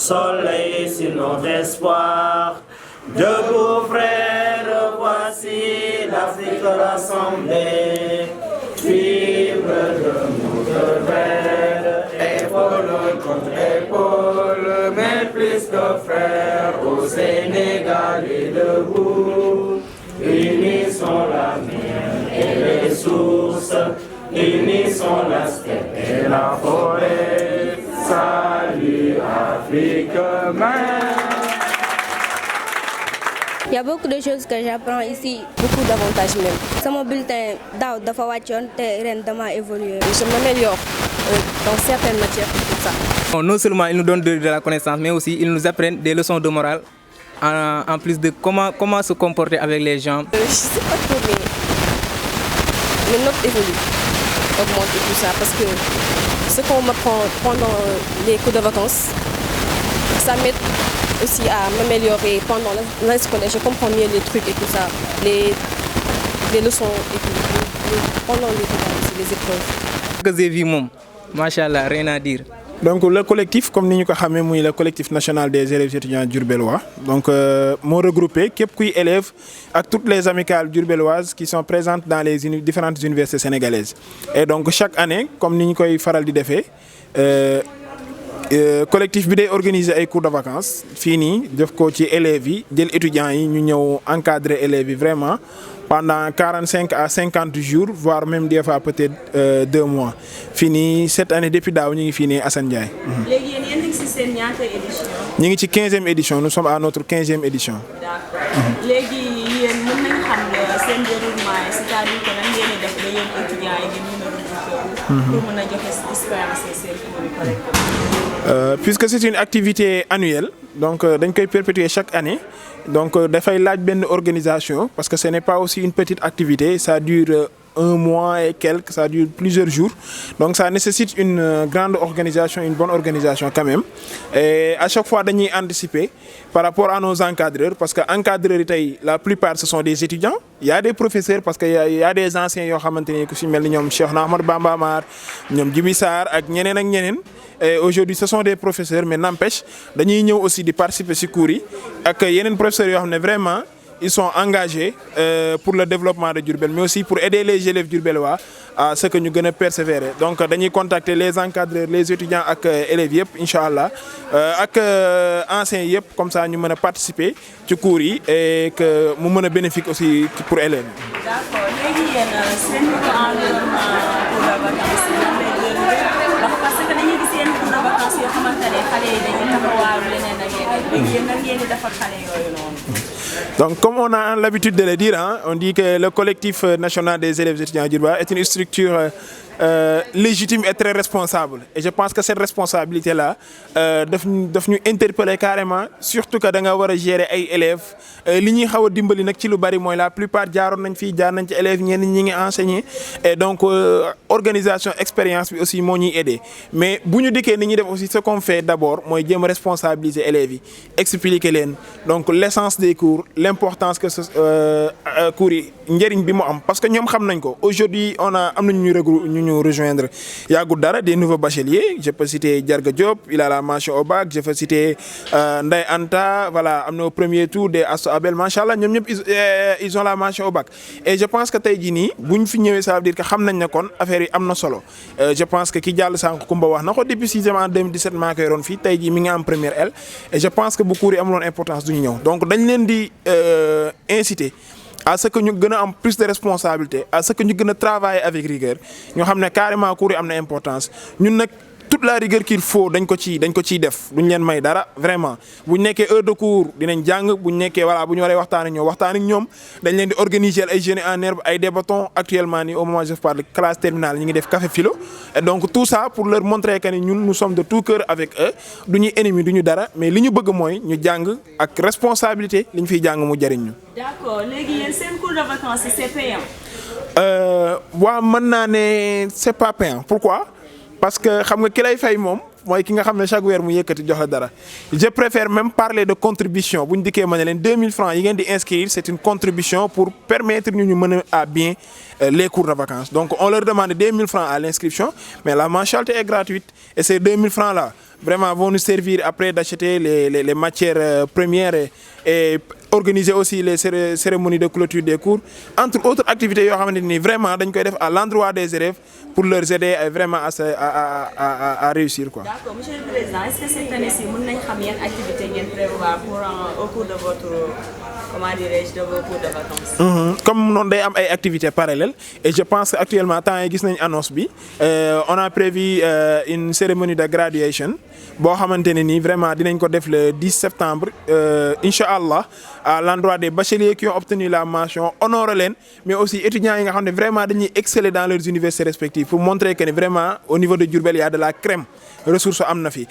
soleil sur notre espoir. Debout frères, voici l'Afrique rassemblée. Fibre de notre verre, épaule contre épaule, mais plus que frères, au Sénégal et debout. Unissons la mer et les sources, unissons la steppe et la forêt. Salut Afrique mère. Il y a beaucoup de choses que j'apprends ici, beaucoup d'avantages même. C'est mon bulletin d'Aoud de Fawachon, a évolué. Je m'améliore dans certaines matières, tout ça. Bon, non seulement ils nous donnent de la connaissance, mais aussi ils nous apprennent des leçons de morale, en plus de comment se comporter avec les gens. Je ne sais pas trop, mais mes notes évoluent, augmentent et tout ça, parce que ce qu'on m'apprend pendant les cours de vacances, ça m'aide aussi à m'améliorer pendant l'année scolaire. Je comprends mieux les trucs et tout ça, les leçons et tout, pendant les vacances, les épreuves. Que j'ai vu, machallah, rien à dire. Donc le collectif, comme nous le savons, le collectif national des élèves étudiants diourbellois. Donc, m'ont regroupé quelques élèves à toutes les amicales diourbelloises qui sont présentes dans les différentes universités sénégalaises. Et donc chaque année, comme nous l'avons fait, collectif bi day organiser ay cours de vacances fini def ko ci élèves yi jël étudiants yi ñu ñëw encadrer élèves yi vraiment pendant 45 à 50 jours voire même des fois peut-être 2 mois fini cette année depuis daaw ñu ngi fini Assane Ndiaye. Légui yéen ngi ci seen ñaata édition? ñu ngi ci 15e édition, nous sommes à notre 15e édition. D'accord. Légui yéen mën nañ xam seen déroulement c'est-à-dire que nan ngeen def ba yéen étudiants yi di mëna regroupé pour mëna joxe expérience seen cours correctement. Puisque c'est une activité annuelle, donc dañ koy perpétuer chaque année, donc dafay laaj benn organisation parce que ce n'est pas aussi une petite activité, ça dure 1 mois et quelques, ça dure plusieurs jours, donc ça nécessite une grande organisation, une bonne organisation quand même. Et à chaque fois dañuy anticiper par rapport à nos encadreurs parce que encadreurs la plupart ce sont des étudiants, il y a des professeurs parce qu'il y a des anciens yoo xamante ni ku ci mel ni ñoom Cheikh Ahmadou Bamba Mar ñoom Djibi Sarr ak ñeneen ak ñeneen. Et aujourd'hui ce sont des professeurs mais n'empêche dañuy ñëw aussi di participer ci cours yi ak yeneen professeurs yoo xam ne vraiment ils sont engagés pour le développement de Diourbel mais aussi pour aider les élèves diourbellois à ce que ñu gën a persévérer. Donc dañuy contacter les encadreurs, les étudiants ak élèves yëpp inch'Allah ak anciens yëpp comme ça ñu mën a participer ci cours yi et que mu mën a bénéfique aussi pour élèves. D'accord. Léegi yéen seen environnement pour la vacance parce que dañuy gis yéen pour la vacance yoo xamante ne xale yi dañuy taxawaaru leneen ak yeneen léegi yéen nan ngeen di defar xale yooyu noonu. Donc comme on a l'habitude de le dire, hein, on dit que le collectif national des élèves étudiants diourbellois est une structure légitime et très responsable. Et je pense que cette responsabilité-là daf ñu interpeller carrément, surtout que da nga war a gérer ay élèves li ñuy xaw a dimbali nag ci lu bari mooy la plupart jaaroon nañ fii jaar nañ ci élèves ñenn ñi ngi enseigner et donc organisation expérience bi aussi moo ñuy aider mais bu ñu dikkee ni ñuy def aussi ce qu'on fait d'abord mooy jéem a responsabiliser élèves yi expliquer leen donc l'essence des cours, l'importance que ce cours yi njëriñ bi mu am parce que ñoom xam nañ ko. Aujourd'hui am nañu ñu rejoindre yàggul dara des nouveaux bacheliers, je peux citer Diarga Diop, il a la mention au bac, je peux citer Ndeye Anta, voilà, am na au premier tour des Astou Abel, machallah ñoom ñëpp ils ont la mention au bac. Et je pense que tey jii nii buñ fi ñëwee ça veut dire que xam nañ ne kon affaire yi am na solo. Je pense que ki jàll sànq Kumba wax na ko depuis 6e en 2017 maa koy yoroon fii tey jii mi ngi am première L et je pense que bu cours yi amuloon importance du ñu ñëw donc dañ leen di inciter à ce que ñu gën a am plus de responsabilité, à ce que ñu gën a travailler avec rigueur ñu xam ne carrément cours yi am na importance ñun nag toute la rigueur qu'il faut dañ ko ciy def duñ leen may dara vraiment bu ñu nekkee heure de cours dinañ jàng bu ñu nekkee voilà bu ñu waree waxtaan ak ñoom dañ leen di organiser ay jeunes en herbe ay débattons actuellement nii au moment où je parle classe terminale ñu ngi def café philo et donc tout ça pour leur montrer que ni ñun nous sommes de tout cœur avec eux du ñuy ennemi du ñu dara mais li ñu bëgg mooy ñu jàng ak responsabilité li ñu fiy jàng mu jariñ ñu. D'accord. Léegi yéen seen cours de vacances c'est payant. Waaw mën naa ne c'est pas payant. Pourquoi? Parce que xam nga ki lay fay moom mooy ki nga xam ne chaque weer mu yëkkati jox la dara je préfère même parler de contribution bu ñu dikkee ma ne leen 2000 francs yi ngeen di inscrire c'est une contribution pour permettre ñu mener à bien les cours de vacances. Donc on leur demande 2000 francs à l'inscription, mais la mensualité est gratuite et ces 2000 francs là vraiment vont nous servir après d'acheter les matières premières et organiser aussi les cérémonies de clôture des cours, entre autres activités yoo xamante ni vraiment dañ koy def à l'endroit des élèves pour leur aider vraiment à réussir quoi. D'accord, Monsieur le Président, est-ce que cette année-ci mën nañ xam yan activité ngeen prévoir pour au cours de votre comment dirais-je de vos cours de vacances? Comme noonu day am ay activités parallèles et je pense que actuellement temps yi gis nañ annonce bi on a prévu une cérémonie de graduation boo xamante ne nii vraiment dinañ ko def le 10 septembre incha allah à l'endroit des bacheliers qui ont obtenu la mention honorer leen mais aussi étudiants yi nga xam ne vraiment dañuy exceller dans leurs universités respectives pour montrer que ne vraiment au niveau de Diourbel y a de la crème ressource am na fi.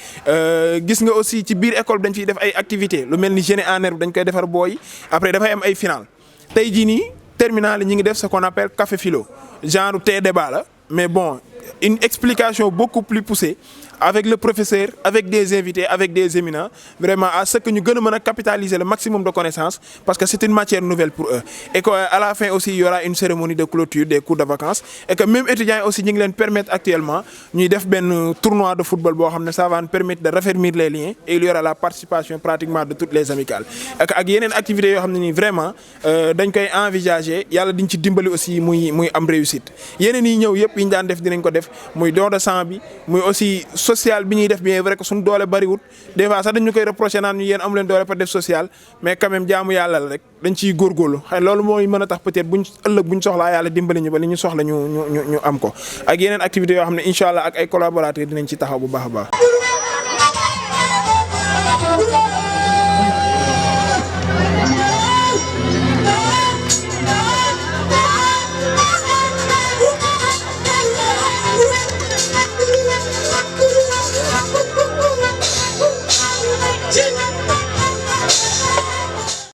Gis nga aussi ci biir école dañ fiy def ay activités lu mel ni génie en herbe dañ koy defar booy après dafay am ay final tey jii nii terminale ñi ngi def ce qu'on appelle café philo genre thé débat la mais bon une explication beaucoup plus poussée avec le professeur, avec des invités, avec des éminents, vraiment à ce que nous puissions capitaliser le maximum de connaissances parce que c'est une matière nouvelle pour eux. Et qu'à la fin aussi, il y aura une cérémonie de clôture des cours de vacances et que même étudiants aussi, nous leur permettent actuellement, nous avons un tournoi de football, ça va nous permettre de raffermir les liens et il y aura la participation pratiquement de toutes les amicales. Et il y a une activité qui vraiment, nous avons envisagé, il y a des dimbali aussi muy am réussite. Yeneen yi ñëw yëpp yi ñu daan def dinañ ko def muy don de sang bi muy aussi social bi ñuy def bien vrai que suñu doole bariwut des fois sax dañu koy reprocher naan ñu yéen amu leen doole pour def social mais quand même jaamu yàlla la rek dañ ciy góorgóorlu xëy loolu mooy mën a tax peut-être buñ ëllëg buñ soxlaa yàlla dimbali ñu ba li ñu soxla ñu am ko ak yeneen activités yoo xam ne incha allah ak ay collaborateurs dinañ ci taxaw bu baax a baax.